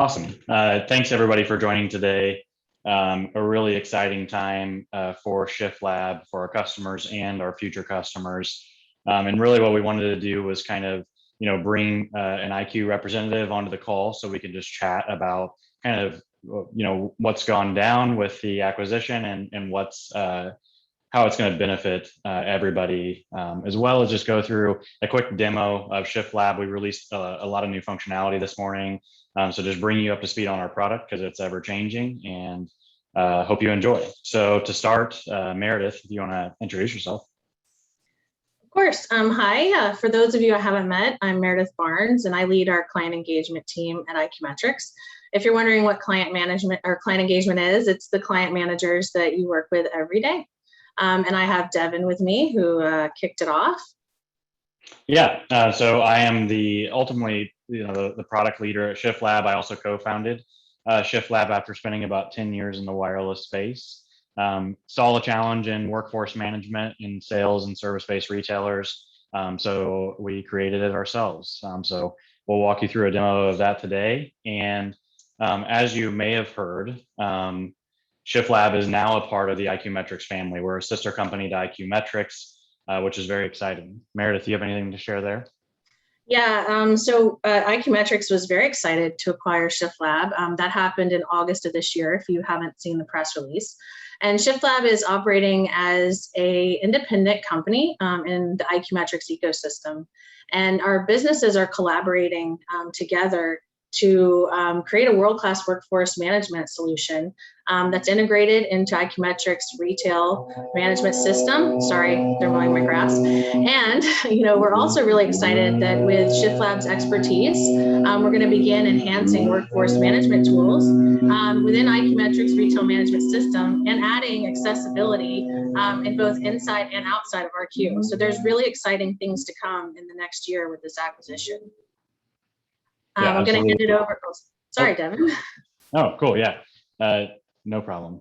Awesome. Thanks everybody for joining today. A really exciting time for Shiftlab, for our customers and our future customers. And really what we wanted to do was kind of, bring an IQ representative onto the call so we could just chat about kind of, what's gone down with the acquisition and what's how it's going to benefit everybody, as well as just go through a quick demo of Shiftlab. We released a lot of new functionality this morning. So just bringing you up to speed on our product because it's ever changing, and hope you enjoy. So to start, Meredith, if you want to introduce yourself. Of course. Hi, for those of you I haven't met, I'm Meredith Barnes, and I lead our client engagement team at iQmetrix. If you're wondering what client management or client engagement is, it's the client managers that you work with every day. And I have Devin with me, who kicked it off. Yeah, so I am ultimately the product leader at Shiftlab. I also co-founded Shiftlab after spending about 10 years in the wireless space. Saw a challenge in workforce management in sales and service-based retailers. So we created it ourselves. So we'll walk you through a demo of that today. And as you may have heard, Shiftlab is now a part of the iQmetrix family. We're a sister company to iQmetrix, which is very exciting. Meredith, do you have anything to share there? Yeah, so iQmetrix was very excited to acquire Shiftlab. That happened in August of this year, if you haven't seen the press release. And Shiftlab is operating as an independent company in the iQmetrix ecosystem. And our businesses are collaborating together to create a world-class workforce management solution that's integrated into iQmetrix retail management system. Sorry, they're mowing my grass. And we're also really excited that with Shiftlab's expertise, we're going to begin enhancing workforce management tools within iQmetrix retail management system and adding accessibility in both inside and outside of RQ. So there's really exciting things to come in the next year with this acquisition. Yeah, I'm going to hand it over. Oh, sorry, Devin. Oh, cool. Yeah, no problem.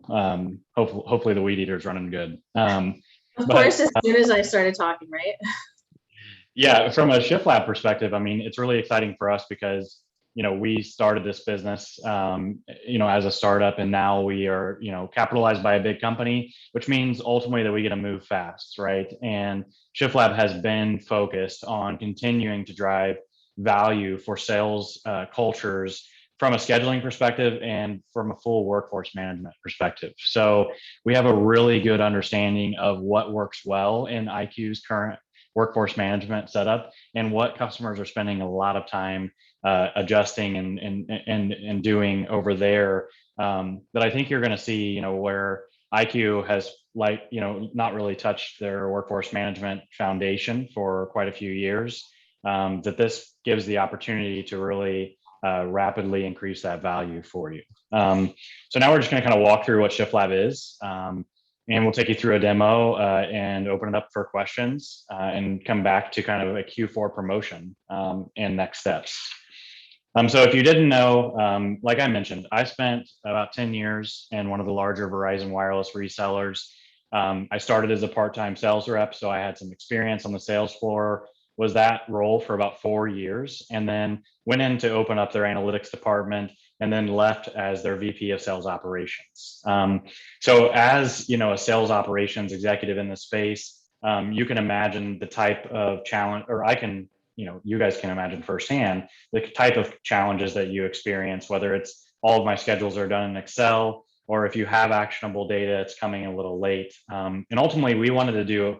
Hopefully the weed eater is running good. Of course, as soon as I started talking, right? Yeah, from a Shiftlab perspective, I mean, it's really exciting for us because we started this business, as a startup, and now we are, capitalized by a big company, which means ultimately that we get to move fast, right? And Shiftlab has been focused on continuing to drive value for sales cultures from a scheduling perspective and from a full workforce management perspective. So we have a really good understanding of what works well in IQ's current workforce management setup and what customers are spending a lot of time adjusting and doing over there. That I think you're going to see, where IQ has not really touched their workforce management foundation for quite a few years. That this gives the opportunity to really rapidly increase that value for you. So now we're just going to kind of walk through what Shiftlab is, and we'll take you through a demo and open it up for questions and come back to kind of a Q4 promotion and next steps. So if you didn't know, like I mentioned, I spent about 10 years in one of the larger Verizon wireless resellers. I started as a part-time sales rep, so I had some experience on the sales floor. Was that role for about 4 years, and then went in to open up their analytics department, and then left as their VP of sales operations. So as a sales operations executive in this space, you can imagine the type of challenge, or you guys can imagine firsthand the type of challenges that you experience, whether it's all of my schedules are done in Excel, or if you have actionable data, it's coming a little late. And ultimately, we wanted to do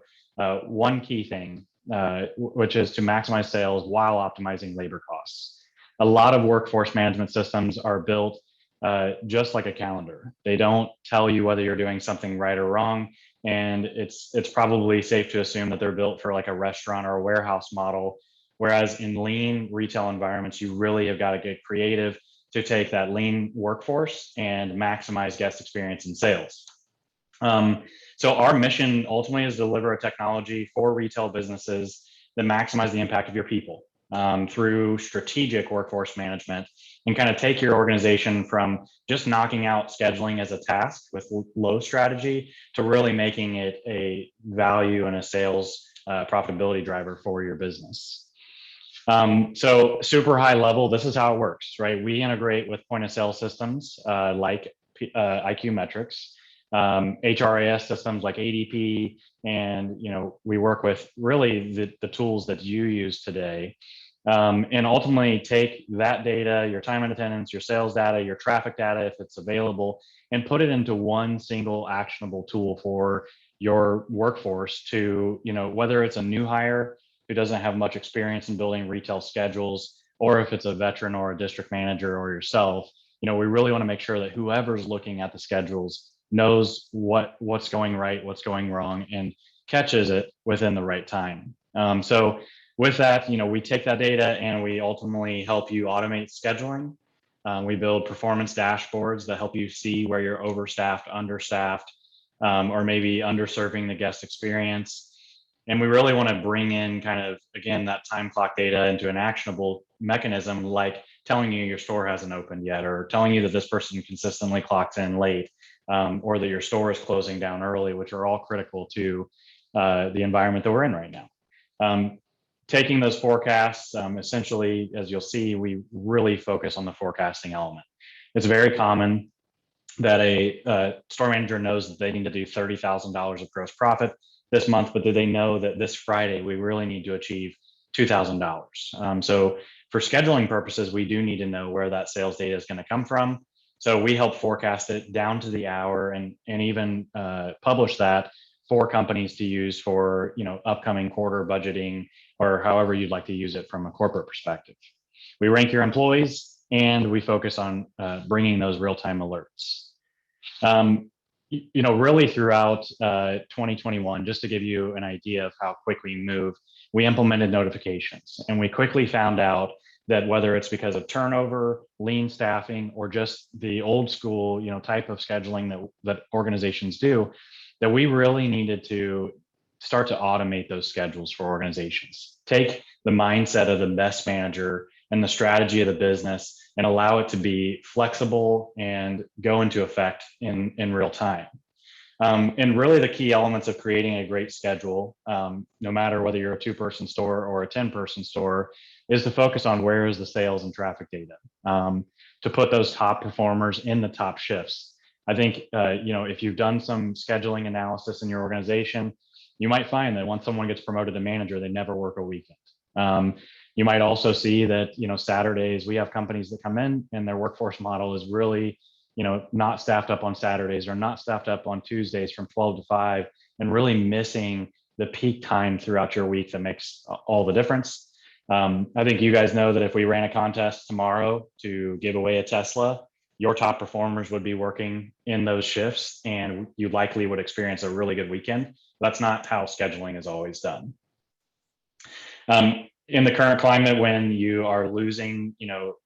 one key thing, which is to maximize sales while optimizing labor costs. A lot of workforce management systems are built just like a calendar. They don't tell you whether you're doing something right or wrong. And it's probably safe to assume that they're built for like a restaurant or a warehouse model. Whereas in lean retail environments, you really have got to get creative to take that lean workforce and maximize guest experience and sales. So our mission ultimately is to deliver a technology for retail businesses that maximize the impact of your people through strategic workforce management, and kind of take your organization from just knocking out scheduling as a task with low strategy to really making it a value and a sales profitability driver for your business. So super high level, this is how it works, right? We integrate with point of sale systems like iQmetrix, HRIS systems like ADP, and we work with really the tools that you use today, and ultimately take that data, your time and attendance, your sales data, your traffic data, if it's available, and put it into one single actionable tool for your workforce to, whether it's a new hire who doesn't have much experience in building retail schedules, or if it's a veteran or a district manager or yourself, we really want to make sure that whoever's looking at the schedules knows what's going right, what's going wrong, and catches it within the right time. So with that, we take that data and we ultimately help you automate scheduling. We build performance dashboards that help you see where you're overstaffed, understaffed, or maybe underserving the guest experience. And we really want to bring in kind of, again, that time clock data into an actionable mechanism, like telling you your store hasn't opened yet, or telling you that this person consistently clocks in late, or that your store is closing down early, which are all critical to the environment that we're in right now. Taking those forecasts, essentially, as you'll see, we really focus on the forecasting element. It's very common that a store manager knows that they need to do $30,000 of gross profit this month, but do they know that this Friday we really need to achieve $2,000? So for scheduling purposes, we do need to know where that sales data is going to come from. So we help forecast it down to the hour, and even publish that for companies to use for upcoming quarter budgeting, or however you'd like to use it from a corporate perspective. We rank your employees, and we focus on bringing those real-time alerts. Really throughout 2021, just to give you an idea of how quick we move, we implemented notifications, and we quickly found out that whether it's because of turnover, lean staffing, or just the old school, type of scheduling that organizations do, that we really needed to start to automate those schedules for organizations. Take the mindset of the best manager and the strategy of the business and allow it to be flexible and go into effect in real time. And really the key elements of creating a great schedule, no matter whether you're a 2-person store or a 10-person store, is to focus on where is the sales and traffic data, to put those top performers in the top shifts. I think, if you've done some scheduling analysis in your organization, you might find that once someone gets promoted to manager, they never work a weekend. You might also see that, Saturdays, we have companies that come in and their workforce model is really, not staffed up on Saturdays, or not staffed up on Tuesdays from 12 to 5, and really missing the peak time throughout your week that makes all the difference. I think you guys know that if we ran a contest tomorrow to give away a Tesla, your top performers would be working in those shifts, and you likely would experience a really good weekend. That's not how scheduling is always done. In the current climate, when you are losing,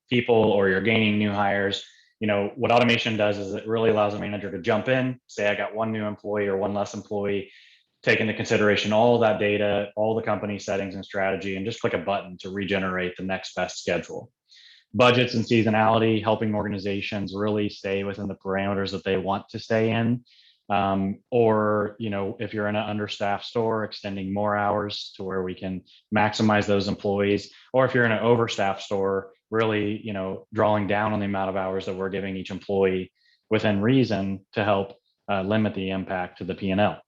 people, or you're gaining new hires, what automation does is it really allows a manager to jump in, say, I got one new employee or one less employee, take into consideration all of that data, all the company settings and strategy, and just click a button to regenerate the next best schedule. Budgets and seasonality, helping organizations really stay within the parameters that they want to stay in. Or, if you're in an understaffed store, extending more hours to where we can maximize those employees. Or if you're in an overstaffed store, really, drawing down on the amount of hours that we're giving each employee within reason to help limit the impact to the P&L.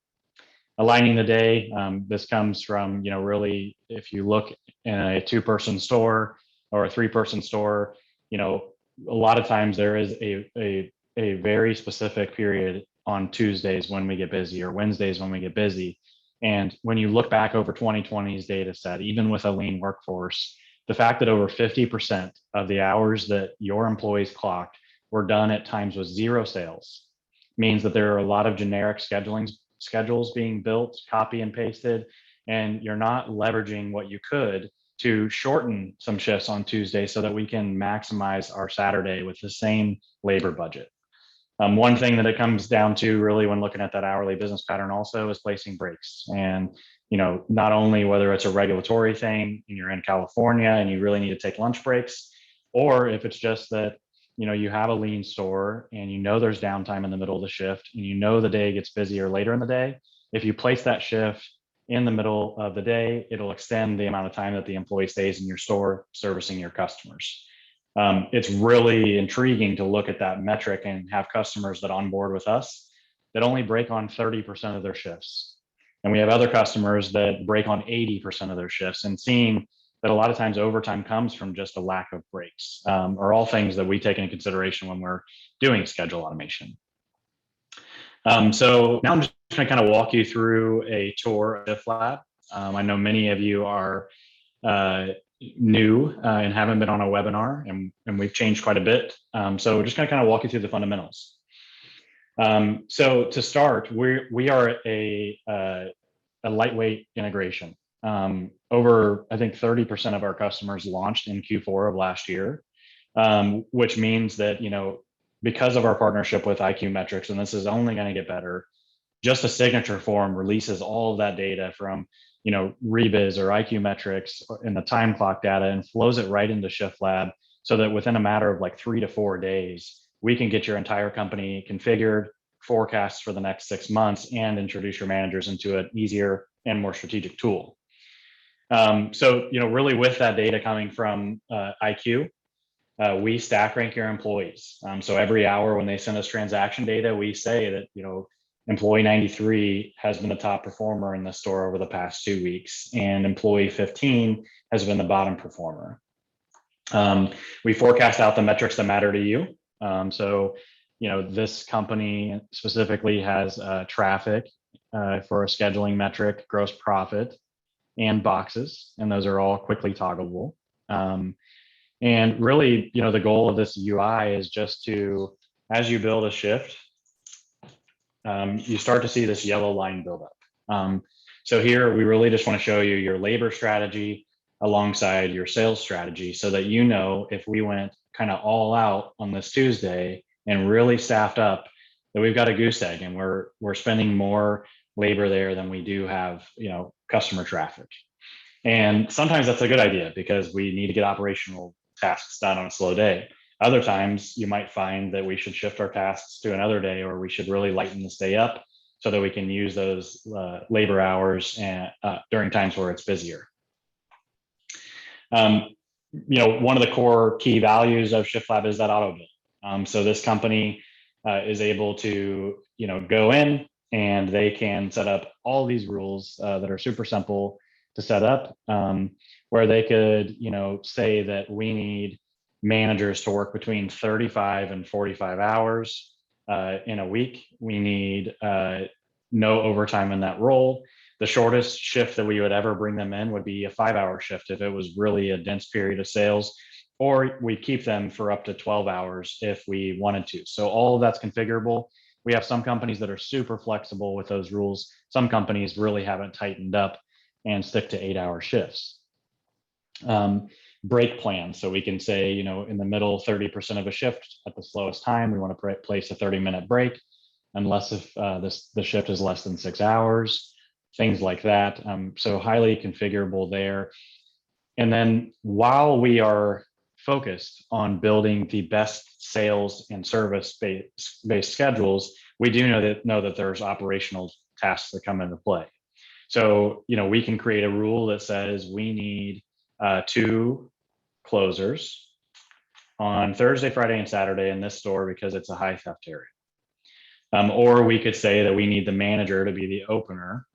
Aligning the day, this comes from, really, if you look in a 2-person store or a 3-person store, a lot of times there is a very specific period on Tuesdays when we get busy, or Wednesdays when we get busy. And when you look back over 2020's data set, even with a lean workforce, the fact that over 50% of the hours that your employees clocked were done at times with 0 sales means that there are a lot of generic schedules being built, copy and pasted, and you're not leveraging what you could to shorten some shifts on Tuesday so that we can maximize our Saturday with the same labor budget. One thing that it comes down to really when looking at that hourly business pattern also is placing breaks. And, not only whether it's a regulatory thing and you're in California and you really need to take lunch breaks, or if it's just that, you have a lean store and there's downtime in the middle of the shift and the day gets busier later in the day. If you place that shift in the middle of the day, it'll extend the amount of time that the employee stays in your store servicing your customers. It's really intriguing to look at that metric and have customers that onboard with us that only break on 30% of their shifts. And we have other customers that break on 80% of their shifts, and seeing that a lot of times overtime comes from just a lack of breaks, are all things that we take into consideration when we're doing schedule automation. So now I'm just going to kind of walk you through a tour of Shiftlab. I know many of you are new and haven't been on a webinar, and we've changed quite a bit. So we're just going to kind of walk you through the fundamentals. So to start, we are a lightweight integration. Over, I think, 30% of our customers launched in Q4 of last year, which means that, because of our partnership with iQmetrix, and this is only going to get better, just a signature form releases all of that data from, Rebiz or iQmetrix in the time clock data and flows it right into Shiftlab, so that within a matter of like 3 to 4 days, we can get your entire company configured, forecasts for the next 6 months, and introduce your managers into an easier and more strategic tool. So, really with that data coming from IQ, we stack rank your employees. So every hour when they send us transaction data, we say that, employee 93 has been the top performer in the store over the past 2 weeks, and employee 15 has been the bottom performer. We forecast out the metrics that matter to you. So, this company specifically has traffic for a scheduling metric, gross profit, and boxes, and those are all quickly toggleable. And really, the goal of this UI is just to, as you build a shift, you start to see this yellow line build up. So here, we really just want to show you your labor strategy alongside your sales strategy, so that if we went kind of all out on this Tuesday and really staffed up, that we've got a goose egg, and we're spending more labor there than we do have, customer traffic. And sometimes that's a good idea because we need to get operational tasks done on a slow day. Other times you might find that we should shift our tasks to another day, or we should really lighten this day up so that we can use those labor hours and during times where it's busier. One of the core key values of Shiftlab is that auto build. So this company is able to, go in and they can set up all these rules that are super simple to set up, where they could, say that we need managers to work between 35 and 45 hours in a week. We need no overtime in that role. The shortest shift that we would ever bring them in would be a 5-hour shift if it was really a dense period of sales, or we keep them for up to 12 hours if we wanted to. So all of that's configurable. We have some companies that are super flexible with those rules. Some companies really haven't tightened up and stick to 8-hour shifts. Break plans. So we can say, in the middle 30% of a shift at the slowest time, we want to place a 30-minute break, unless if the shift is less than 6 hours, things like that. So highly configurable there. And then while we are focused on building the best sales and service-based schedules, we do know that there's operational tasks that come into play. So, we can create a rule that says we need 2 closers on Thursday, Friday, and Saturday in this store because it's a high theft area. Or we could say that we need the manager to be the opener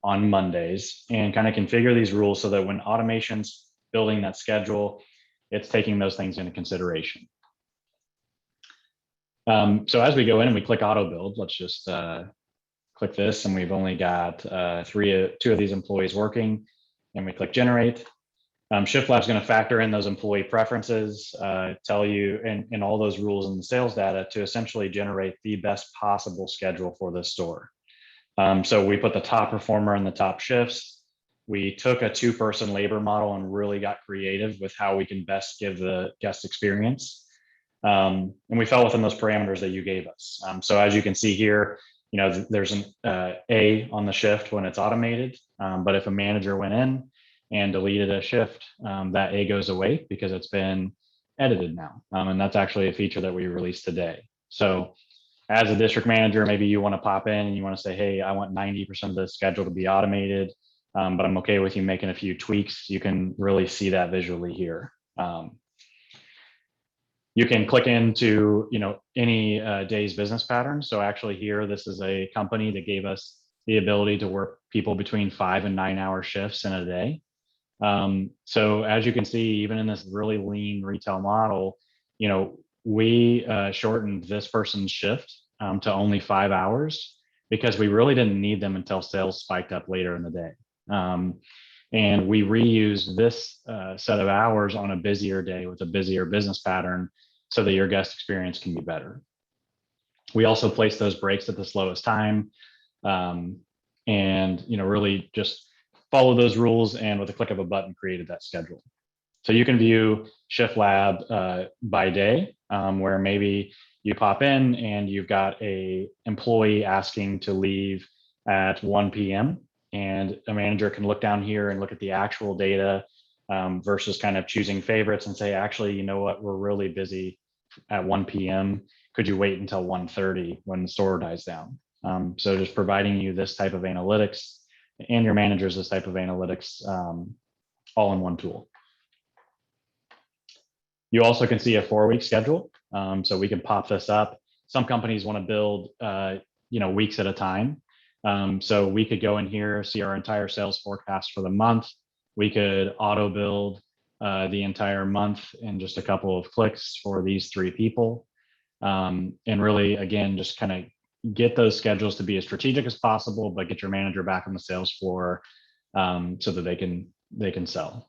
on Mondays, and kind of configure these rules so that when automation's building that schedule, it's taking those things into consideration. So as we go in and we click auto build, let's just click this, and we've only got 2 of these employees working, and we click generate. Shiftlab's going to factor in those employee preferences, tell you, and all those rules in the sales data to essentially generate the best possible schedule for this store. So we put the top performer in the top shifts. We took a 2-person labor model and really got creative with how we can best give the guest experience. And we fell within those parameters that you gave us. So as you can see here, there's an A on the shift when it's automated. But if a manager went in and deleted a shift, that A goes away because it's been edited now. And that's actually a feature that we released today. So as a district manager, maybe you want to pop in and you want to say, hey, I want 90% of the schedule to be automated. but I'm okay with you making a few tweaks. You can really see that visually here. You can click into, any day's business pattern. So actually here, this is a company that gave us the ability to work people between 5 and 9 hour shifts in a day. So as you can see, even in this really lean retail model, we shortened this person's shift to only 5 hours because we really didn't need them until sales spiked up later in the day. And we reuse this set of hours on a busier day with a busier business pattern so that your guest experience can be better. We also place those breaks at the slowest time, and really just follow those rules, and with a click of a button created that schedule. So you can view Shiftlab by day, where maybe you pop in and you've got a employee asking to leave at 1 p.m. and a manager can look down here and look at the actual data versus kind of choosing favorites and say, actually, you know what, we're really busy at 1 p.m. Could you wait until 1:30 when the store dies down? So just providing you this type of analytics and your managers this type of analytics all in one tool. You also can see a 4-week schedule. So we can pop this up. Some companies want to build weeks at a time. So we could go in here, see our entire sales forecast for the month. We could auto build the entire month in just a couple of clicks for these 3 people. And really, again, just kind of get those schedules to be as strategic as possible, but get your manager back on the sales floor so that they can sell.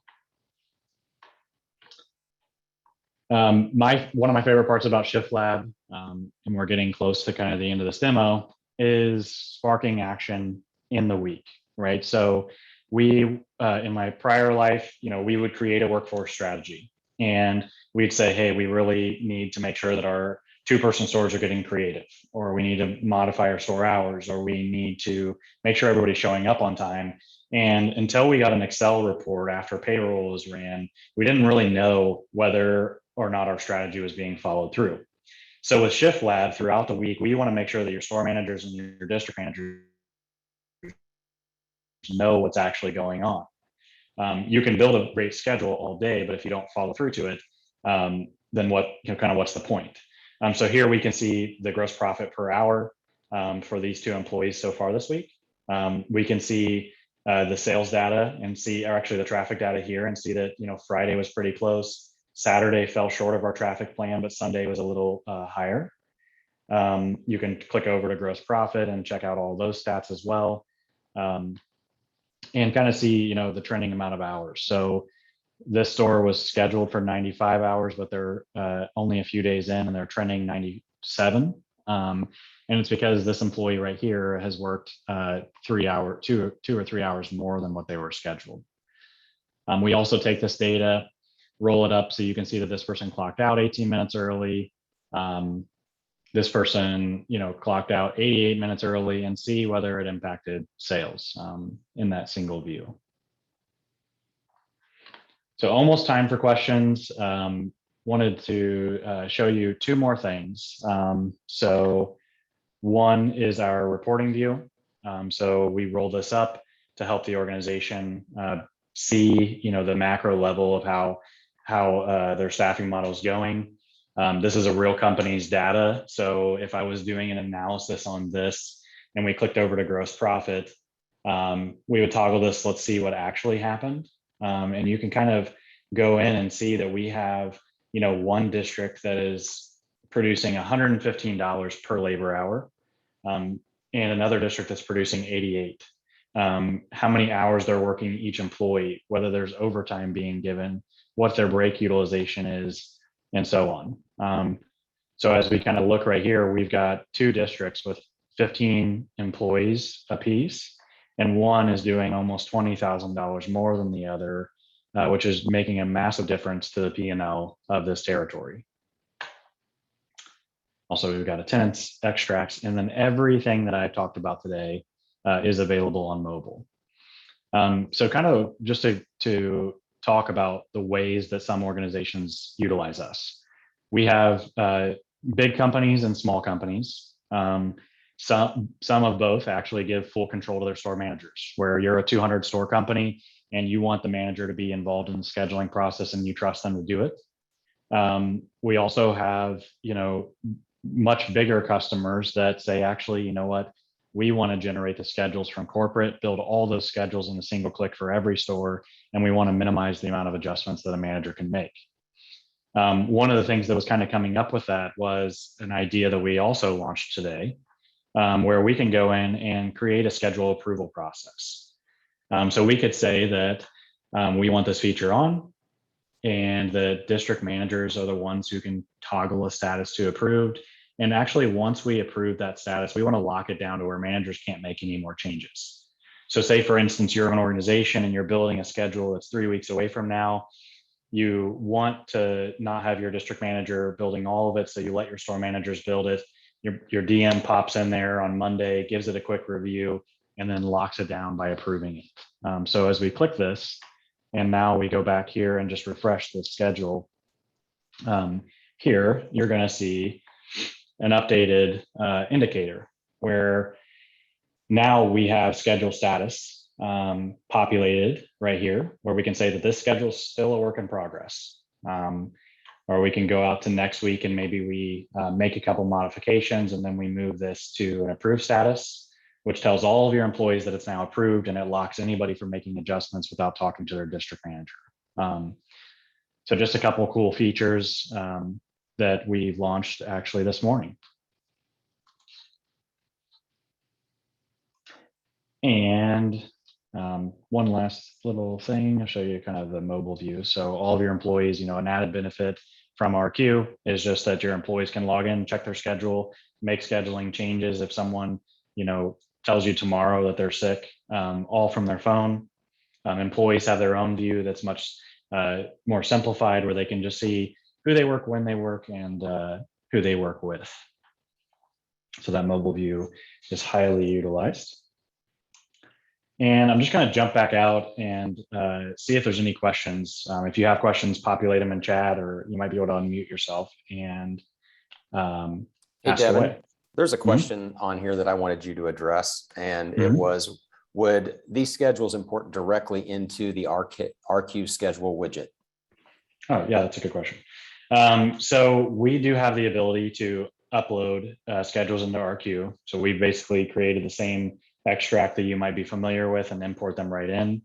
One of my favorite parts about Shiftlab, and we're getting close to kind of the end of this demo, is sparking action in the week, right? So we, in my prior life, we would create a workforce strategy and we'd say, hey, we really need to make sure that our 2-person stores are getting creative, or we need to modify our store hours, or we need to make sure everybody's showing up on time. And until we got an Excel report after payroll was ran, we didn't really know whether or not our strategy was being followed through. So with Shiftlab, throughout the week, we want to make sure that your store managers and your district managers know what's actually going on. You can build a great schedule all day, but if you don't follow through to it, then what's the point? So here we can see the gross profit per hour for these 2 employees so far this week. We can see the sales data and see, or actually the traffic data here, and see that Friday was pretty close. Saturday fell short of our traffic plan, but Sunday was a little higher. You can click over to gross profit and check out all those stats as well, and kind of see the trending amount of hours. So this store was scheduled for 95 hours, but they're only a few days in and they're trending 97. And it's because this employee right here has worked 2 or 3 hours more than what they were scheduled. We also take this data, roll it up so you can see that this person clocked out 18 minutes early. This person, clocked out 88 minutes early, and see whether it impacted sales in that single view. So almost time for questions. Wanted to show you 2 more things. So one is our reporting view. So we roll this up to help the organization see, the macro level of how their staffing model is going. This is a real company's data. So if I was doing an analysis on this and we clicked over to gross profit, we would toggle this, let's see what actually happened. And you can kind of go in and see that we have, one district that is producing $115 per labor hour, and another district that's producing 88. How many hours they're working each employee, whether there's overtime being given, what their break utilization is, and so on. So as we kind of look right here, we've got 2 districts with 15 employees apiece, and one is doing almost $20,000 more than the other, which is making a massive difference to the P&L of this territory. Also, we've got attendance, extracts, and then everything that I've talked about today is available on mobile. So kind of just to talk about the ways that some organizations utilize us. We have big companies and small companies. some of both actually give full control to their store managers, where you're a 200 store company and you want the manager to be involved in the scheduling process and you trust them to do it. We also have, much bigger customers that say, actually, you know what, we want to generate the schedules from corporate, build all those schedules in a single click for every store, and we want to minimize the amount of adjustments that a manager can make. One of the things that was kind of coming up with that was an idea that we also launched today, where we can go in and create a schedule approval process. So we could say that we want this feature on, and the district managers are the ones who can toggle a status to approved. And actually, once we approve that status, we want to lock it down to where managers can't make any more changes. So say, for instance, you're an organization and you're building a schedule that's 3 weeks away from now. You want to not have your district manager building all of it, so you let your store managers build it. Your DM pops in there on Monday, gives it a quick review, and then locks it down by approving it. So as we click this, and now we go back here and just refresh the schedule, here you're going to see an updated indicator where now we have schedule status populated right here, where we can say that this schedule is still a work in progress. Or we can go out to next week and maybe we make a couple modifications, and then we move this to an approved status, which tells all of your employees that it's now approved, and it locks anybody from making adjustments without talking to their district manager. So just a couple of cool features that we launched actually this morning. And one last little thing, I'll show you kind of the mobile view. So all of your employees, an added benefit from RQ is just that your employees can log in, check their schedule, make scheduling changes. If someone, tells you tomorrow that they're sick, all from their phone. Employees have their own view that's much more simplified, where they can just see who they work, when they work, and who they work with. So that mobile view is highly utilized. And I'm just going to jump back out and see if there's any questions. If you have questions, populate them in chat, or you might be able to unmute yourself and Hey, ask Devin, away. there's a question on here that I wanted you to address, and it was, would these schedules import directly into the RQ schedule widget? Oh, yeah, that's a good question. So we do have the ability to upload schedules into RQ. So we basically created the same extract that you might be familiar with and import them right in.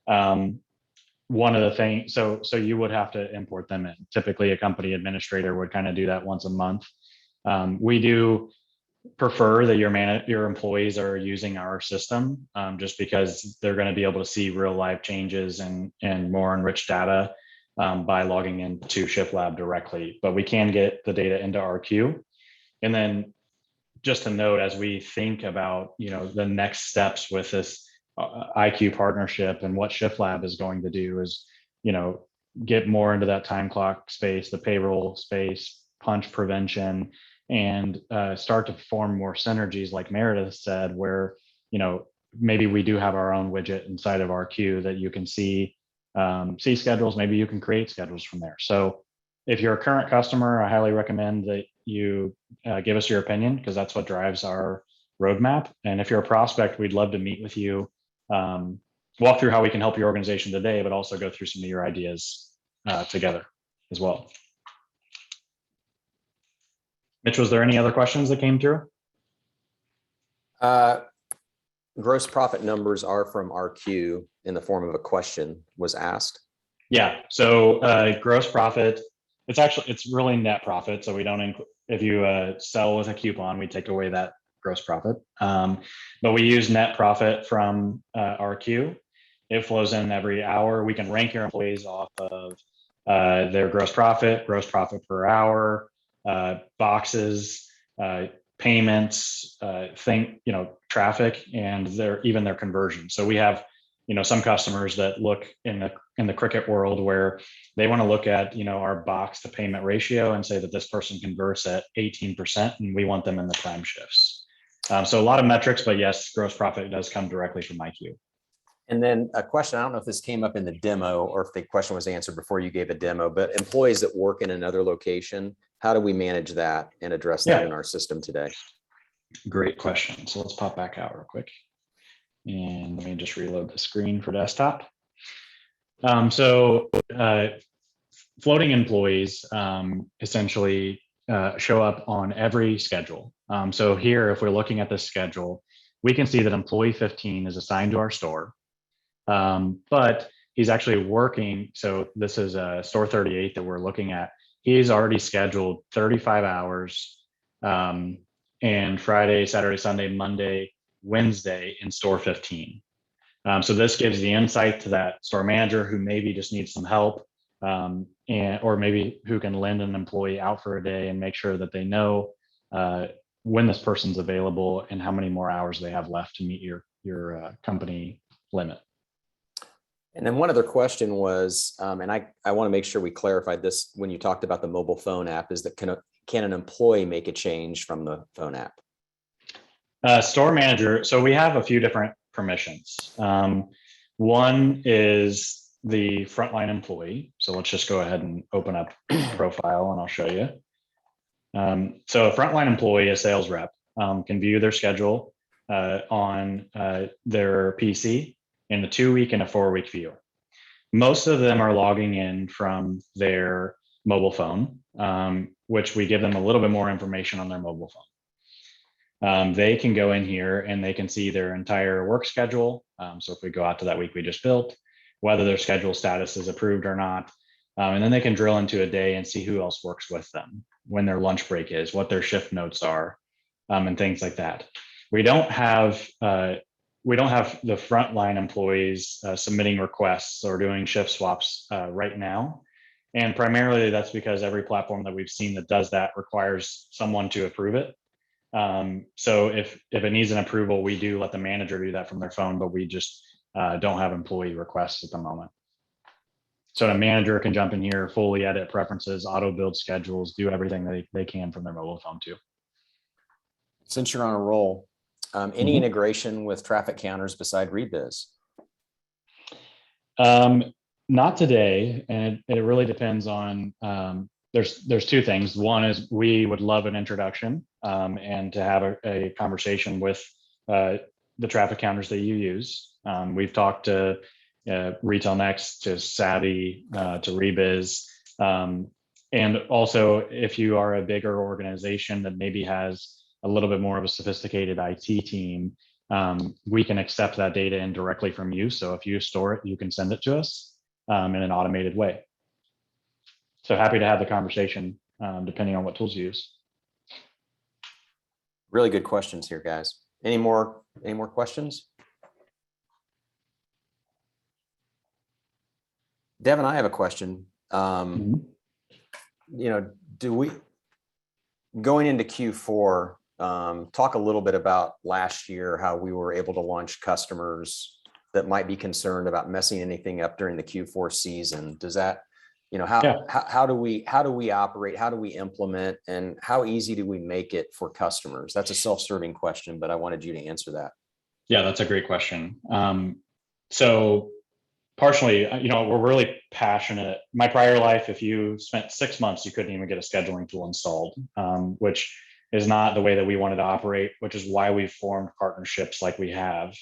One of the things, so you would have to import them in. Typically, a company administrator would kind of do that once a month. We do prefer that your employees are using our system, just because they're going to be able to see real live changes and more enriched data by logging into Shiftlab directly. But we can get the data into RQ. And then just a note, as we think about the next steps with this IQ partnership and what Shiftlab is going to do is get more into that time clock space, the payroll space, punch prevention, and start to form more synergies, like Meredith said, where maybe we do have our own widget inside of RQ that you can see schedules. Maybe you can create schedules from there. So if you're a current customer, I highly recommend that you give us your opinion, because that's what drives our roadmap. And if you're a prospect, we'd love to meet with you, walk through how we can help your organization today, but also go through some of your ideas together as well. Mitch, was there any other questions that came through? Gross profit numbers are from RQ in the form of a question was asked. Yeah, so gross profit, it's really net profit. So we don't include, if you sell with a coupon, we take away that gross profit. But we use net profit from RQ. It flows in every hour. We can rank your employees off of their gross profit per hour, boxes, payments, traffic, and even their conversion. So we have some customers that look in the Cricut world where they want to look at our box to payment ratio and say that this person converts at 18%, and we want them in the prime shifts. So a lot of metrics, but yes, gross profit does come directly from IQ. And then a question, I don't know if this came up in the demo or if the question was answered before you gave a demo, but employees that work in another location, how do we manage that and address that in our system today? Great question. So let's pop back out real quick. And let me just reload the screen for desktop. Floating employees essentially show up on every schedule. So here, if we're looking at this schedule, we can see that employee 15 is assigned to our store, but he's actually working. So this is store 38 that we're looking at. He's already scheduled 35 hours and Friday, Saturday, Sunday, Monday, Wednesday in store 15. So this gives the insight to that store manager who maybe just needs some help, or maybe who can lend an employee out for a day and make sure that they know when this person's available and how many more hours they have left to meet your company limit. And then one other question was, and I want to make sure we clarified this when you talked about the mobile phone app, is that can an employee make a change from the phone app? Store manager. So we have a few different permissions. One is the frontline employee. So let's just go ahead and open up profile and I'll show you. So a frontline employee, a sales rep, can view their schedule on their PC in a 2-week and a 4-week view. Most of them are logging in from their mobile phone, which we give them a little bit more information on their mobile phone. They can go in here and they can see their entire work schedule. So if we go out to that week we just built, whether their schedule status is approved or not. And then they can drill into a day and see who else works with them, when their lunch break is, what their shift notes are, and things like that. We don't have the frontline employees submitting requests or doing shift swaps right now. And primarily that's because every platform that we've seen that does that requires someone to approve it. So if it needs an approval, we do let the manager do that from their phone, but we just don't have employee requests at the moment. So a manager can jump in here, fully edit preferences, auto build schedules, do everything they can from their mobile phone too. Since you're on a roll, any integration with traffic counters beside Rebiz? Not today, and it really depends on. There's two things. One is we would love an introduction and to have a conversation with the traffic counters that you use. We've talked to Retail Next, to Savvy, to Rebiz, and also if you are a bigger organization that maybe has a little bit more of a sophisticated IT team, we can accept that data in directly from you. So if you store it, you can send it to us in an automated way. So happy to have the conversation depending on what tools you use. Really good questions here, guys. Any more questions? Devin, I have a question. You know, going into Q4, talk a little bit about last year, how we were able to launch customers that might be concerned about messing anything up during the Q4 season. Does that, you know, how do we operate? How do we implement, and how easy do we make it for customers? That's a self-serving question, but I wanted you to answer that. Yeah, that's a great question. So partially, you know, we're really passionate. My prior life, if you spent 6 months, you couldn't even get a scheduling tool installed, which is not the way that we wanted to operate, which is why we've formed partnerships like we have.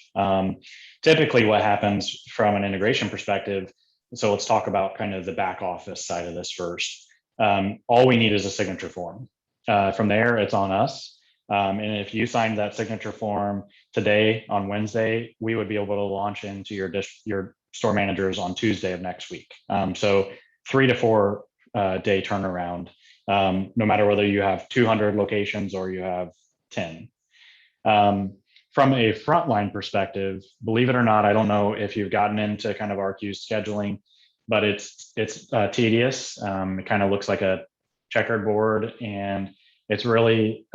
Typically what happens from an integration perspective, so let's talk about kind of the back office side of this first. All we need is a signature form. From there, it's on us. And if you signed that signature form today on Wednesday, we would be able to launch into your store managers on Tuesday of next week. So 3 to 4 day turnaround, no matter whether you have 200 locations or you have 10. From a frontline perspective, believe it or not, I don't know if you've gotten into kind of RQ scheduling, but it's tedious. It kind of looks like a checkered board, and it's really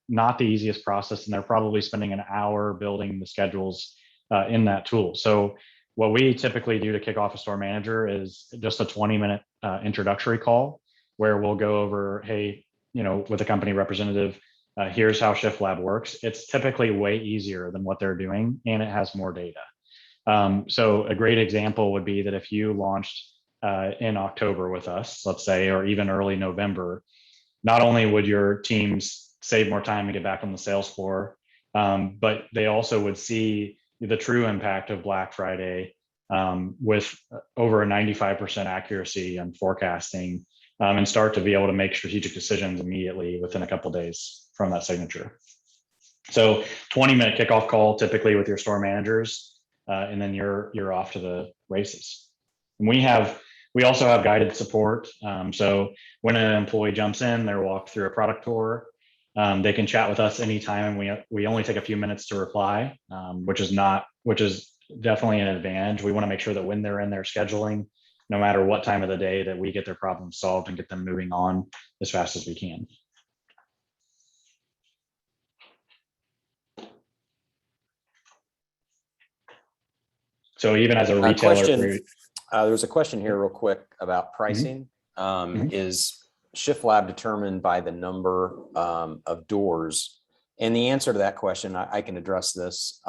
not the easiest process. And they're probably spending an hour building the schedules in that tool. So what we typically do to kick off a store manager is just a 20-minute introductory call where we'll go over, hey, you know, with a company representative, here's how Shiftlab works. It's typically way easier than what they're doing, and it has more data. So a great example would be that if you launched in October with us, let's say, or even early November, not only would your teams save more time and get back on the sales floor. But they also would see the true impact of Black Friday with over a 95% accuracy on forecasting, and start to be able to make strategic decisions immediately within a couple of days from that signature. So 20-minute kickoff call typically with your store managers, and then you're off to the races. And we also have guided support. So when an employee jumps in, they're walked through a product tour. They can chat with us anytime. We only take a few minutes to reply, which is definitely an advantage. We want to make sure that when they're in their scheduling, no matter what time of the day, that we get their problem solved and get them moving on as fast as we can. So even as a retailer, there's a question here real quick about pricing. Is Shiftlab determined by the number of doors? And the answer to that question, I can address this,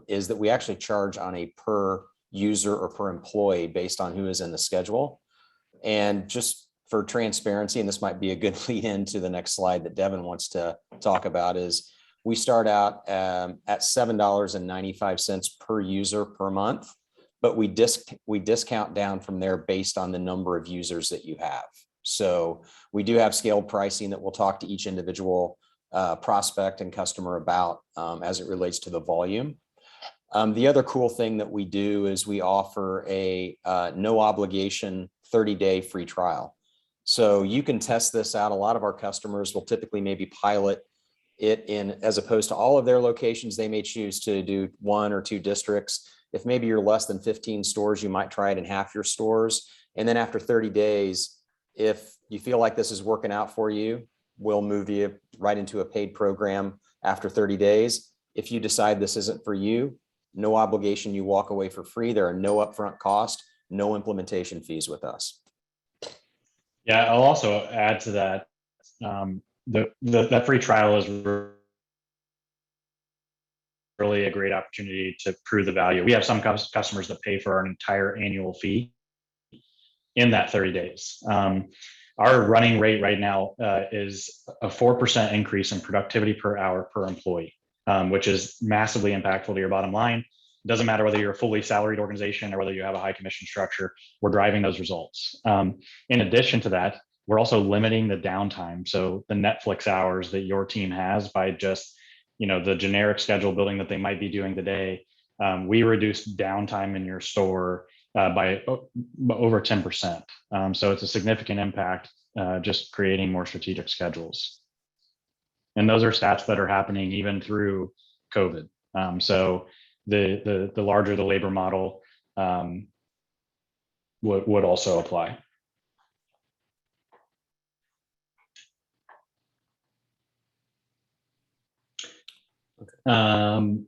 is that we actually charge on a per user or per employee based on who is in the schedule. And just for transparency, and this might be a good lead into the next slide that Devin wants to talk about, is we start out at $7.95 per user per month, but we discount down from there based on the number of users that you have. So we do have scaled pricing that we'll talk to each individual prospect and customer about as it relates to the volume. The other cool thing that we do is we offer a no obligation 30-day free trial. So you can test this out. A lot of our customers will typically maybe pilot it in, as opposed to all of their locations, they may choose to do 1 or 2 districts. If maybe you're less than 15 stores, you might try it in half your stores. And then after 30 days, if you feel like this is working out for you, we'll move you right into a paid program after 30 days. If you decide this isn't for you, no obligation, you walk away for free. There are no upfront costs, no implementation fees with us. Yeah, I'll also add to that. That free trial is really a great opportunity to prove the value. We have some customers that pay for our entire annual fee in that 30 days. Our running rate right now is a 4% increase in productivity per hour per employee, which is massively impactful to your bottom line. It doesn't matter whether you're a fully salaried organization or whether you have a high commission structure, we're driving those results. In addition to that, we're also limiting the downtime. So the Netflix hours that your team has by just, the generic schedule building that they might be doing today, we reduce downtime in your store by over 10%. So it's a significant impact, just creating more strategic schedules. And those are stats that are happening even through COVID. So the larger the labor model would also apply. I'm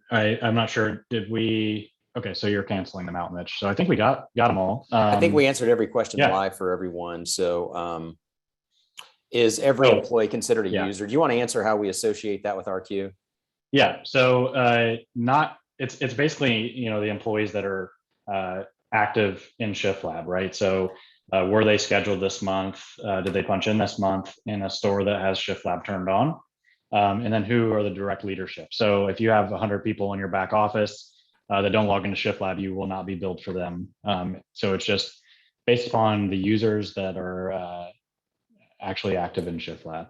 not sure. Did we? Okay, so you're canceling them out, Mitch. So I think we got them all. I think we answered every question yeah. live for everyone. So is every employee considered a user? Do you want to answer how we associate that with RQ? Yeah. So it's basically, the employees that are active in Shiftlab, right? So were they scheduled this month? Did they punch in this month in a store that has Shiftlab turned on? And then who are the direct leadership? So if you have 100 people in your back office that don't log into Shiftlab, you will not be billed for them. So it's just based upon the users that are actually active in Shiftlab.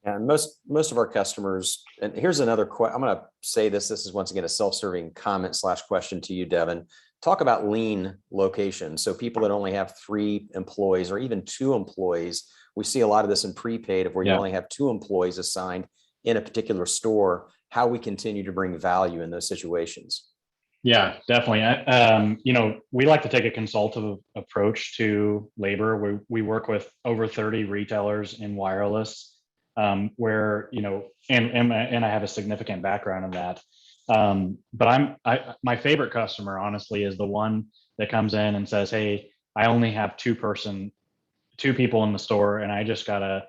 And most of our customers, and here's another question. I'm going to say this is once again a self-serving comment / question to you, Devin. Talk about lean locations. So people that only have 3 employees or even 2 employees, we see a lot of this in prepaid of where you only have 2 employees assigned in a particular store, how we continue to bring value in those situations. Yeah, definitely. We like to take a consultative approach to labor. We work with over 30 retailers in wireless, where, and I have a significant background in that. But my favorite customer, honestly, is the one that comes in and says, "Hey, I only have 2 people in the store, and I just gotta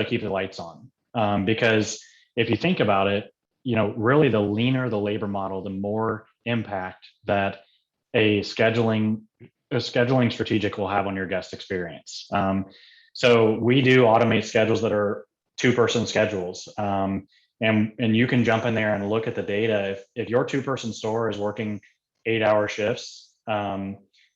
keep the lights on." Because if you think about it, really the leaner the labor model, the more impact that a scheduling strategic will have on your guest experience. So we do automate schedules that are 2-person schedules. And you can jump in there and look at the data. If your 2-person store is working 8-hour shifts,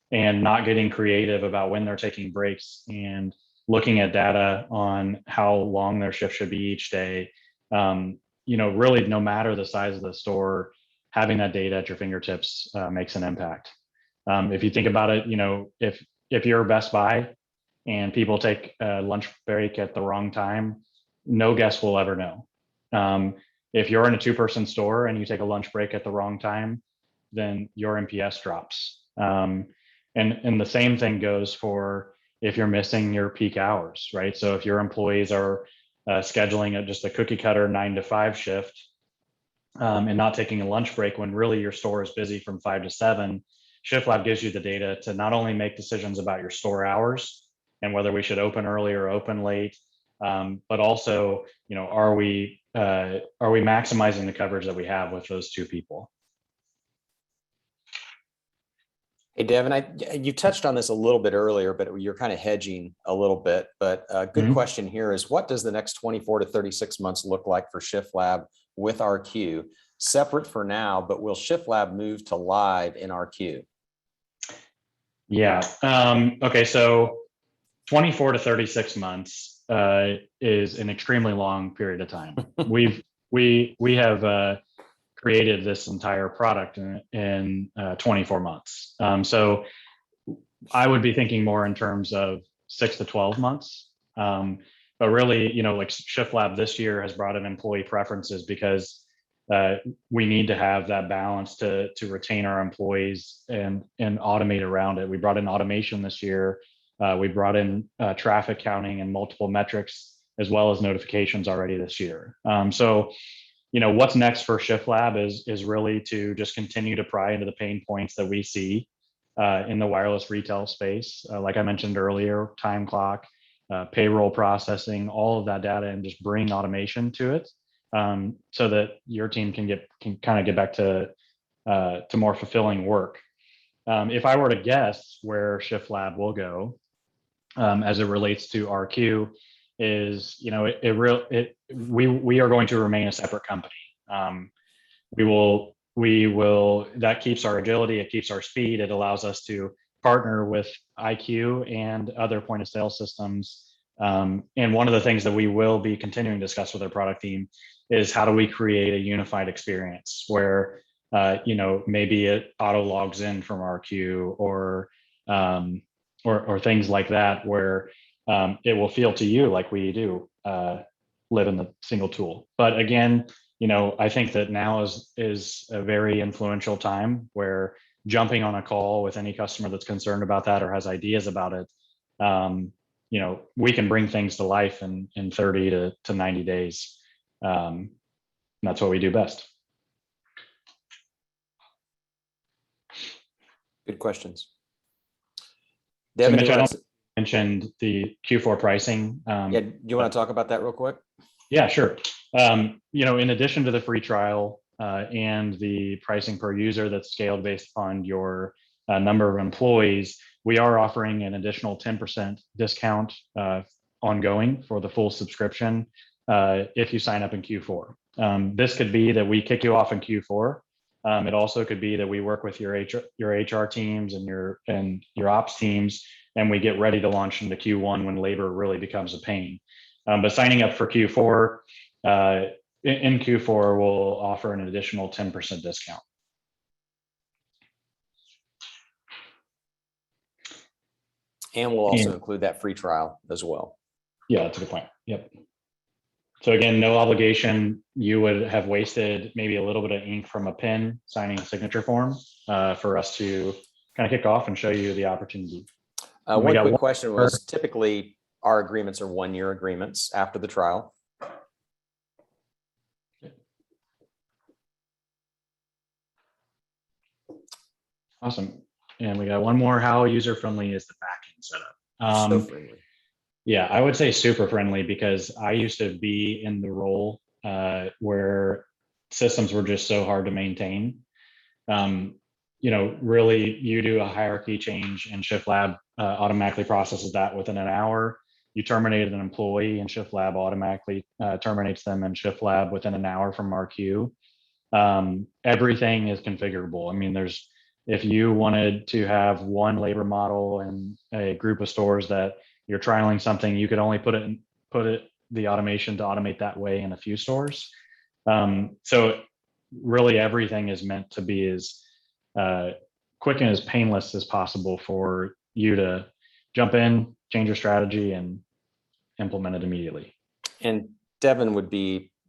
and not getting creative about when they're taking breaks and looking at data on how long their shift should be each day, really no matter the size of the store, having that data at your fingertips makes an impact. If you think about it, if you're Best Buy and people take a lunch break at the wrong time, no guest will ever know. If you're in a 2-person store and you take a lunch break at the wrong time, then your NPS drops. And the same thing goes for if you're missing your peak hours, right? So if your employees are scheduling just a cookie cutter 9 to 5 shift, and not taking a lunch break when really your store is busy from 5 to 7, Shiftlab gives you the data to not only make decisions about your store hours and whether we should open early or open late, but also, are we maximizing the coverage that we have with those 2 people? Hey, Devin, you touched on this a little bit earlier, but you're kind of hedging a little bit. But a good question here is, what does the next 24 to 36 months look like for Shiftlab with RQ? Separate for now, but will Shiftlab move to live in RQ? Yeah. Okay. So 24 to 36 months is an extremely long period of time. We have created this entire product in 24 months. So I would be thinking more in terms of 6 to 12 months. But really, like Shiftlab this year has brought in employee preferences because we need to have that balance to retain our employees and automate around it. We brought in automation this year. We brought in traffic counting and multiple metrics, as well as notifications already this year. So what's next for Shiftlab is really to just continue to pry into the pain points that we see in the wireless retail space. Like I mentioned earlier, time clock, payroll processing, all of that data, and just bring automation to it, so that your team can kind of get back to more fulfilling work. If I were to guess where Shiftlab will go as it relates to RQ, is we are going to remain a separate company. We will that keeps our agility, it keeps our speed, it allows us to partner with IQ and other point of sale systems. And one of the things that we will be continuing to discuss with our product team is how do we create a unified experience where maybe it auto logs in from RQ or things like that, where it will feel to you like we do live in the single tool. But again, I think that now is a very influential time where jumping on a call with any customer that's concerned about that or has ideas about it, we can bring things to life in 30 to 90 days. And that's what we do best. Good questions. Devin, so Mitch, I mentioned the Q4 pricing. Yeah, do you want to talk about that real quick? Yeah, sure. In addition to the free trial and the pricing per user that's scaled based upon your number of employees, we are offering an additional 10% discount ongoing for the full subscription if you sign up in Q4. This could be that we kick you off in Q4. It also could be that we work with your HR teams and your ops teams, and we get ready to launch into Q1 when labor really becomes a pain. But signing up for Q4, in Q4, we'll offer an additional 10% discount. And we'll also include that free trial as well. Yeah, that's a good point. Yep. So again, no obligation. You would have wasted maybe a little bit of ink from a pen signing a signature form for us to kind of kick off and show you the opportunity. One quick question was, typically our agreements are 1-year agreements after the trial. Awesome. And we got one more. How user-friendly is the backend setup? So friendly. Yeah, I would say super friendly, because I used to be in the role where systems were just so hard to maintain. Really, you do a hierarchy change and Shiftlab automatically processes that within an hour. you terminated an employee and Shiftlab automatically terminates them in Shiftlab within an hour from our queue. Everything is configurable. I mean, if you wanted to have one labor model and a group of stores that you're trialing something, you could only put the automation to automate that way in a few stores. So really everything is meant to be as quick and as painless as possible for you to jump in, change your strategy, and implement it immediately. And Devin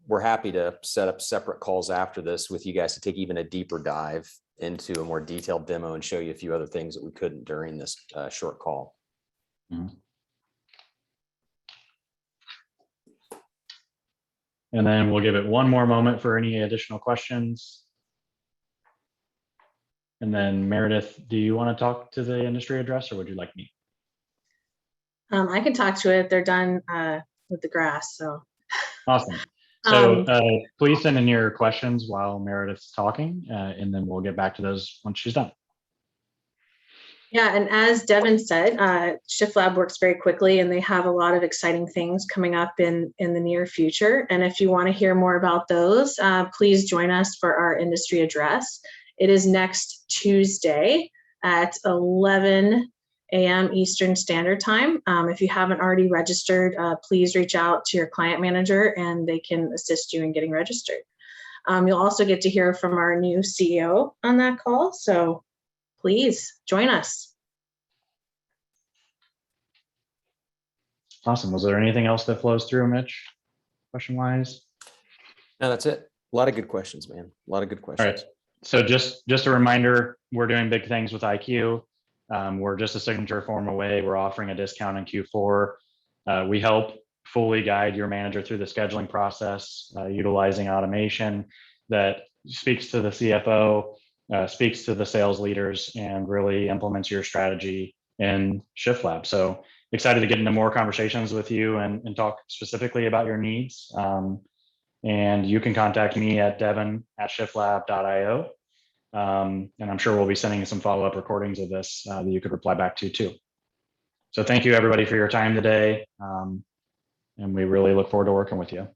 we're happy to set up separate calls after this with you guys to take even a deeper dive into a more detailed demo and show you a few other things that we couldn't during this short call. Mm-hmm. And then we'll give it one more moment for any additional questions. And then Meredith, do you want to talk to the industry address or would you like me? I can talk to it. They're done with the grass, so. Awesome. So please send in your questions while Meredith's talking, and then we'll get back to those once she's done. Yeah, and as Devin said, Shiftlab works very quickly and they have a lot of exciting things coming up in the near future. And if you want to hear more about those, please join us for our industry address. It is next Tuesday at 11 a.m. Eastern Standard Time. If you haven't already registered, please reach out to your client manager and they can assist you in getting registered. You'll also get to hear from our new CEO on that call. So please join us. Awesome. Was there anything else that flows through, Mitch, question-wise? No, that's it. A lot of good questions, man. A lot of good questions. All right. So just a reminder, we're doing big things with IQ. We're just a signature form away. We're offering a discount in Q4. We help fully guide your manager through the scheduling process, utilizing automation that speaks to the CFO, speaks to the sales leaders, and really implements your strategy in Shiftlab. So excited to get into more conversations with you and talk specifically about your needs. And you can contact me at devin@shiftlab.io. And I'm sure we'll be sending you some follow-up recordings of this that you could reply back to too. So thank you everybody for your time today. And we really look forward to working with you.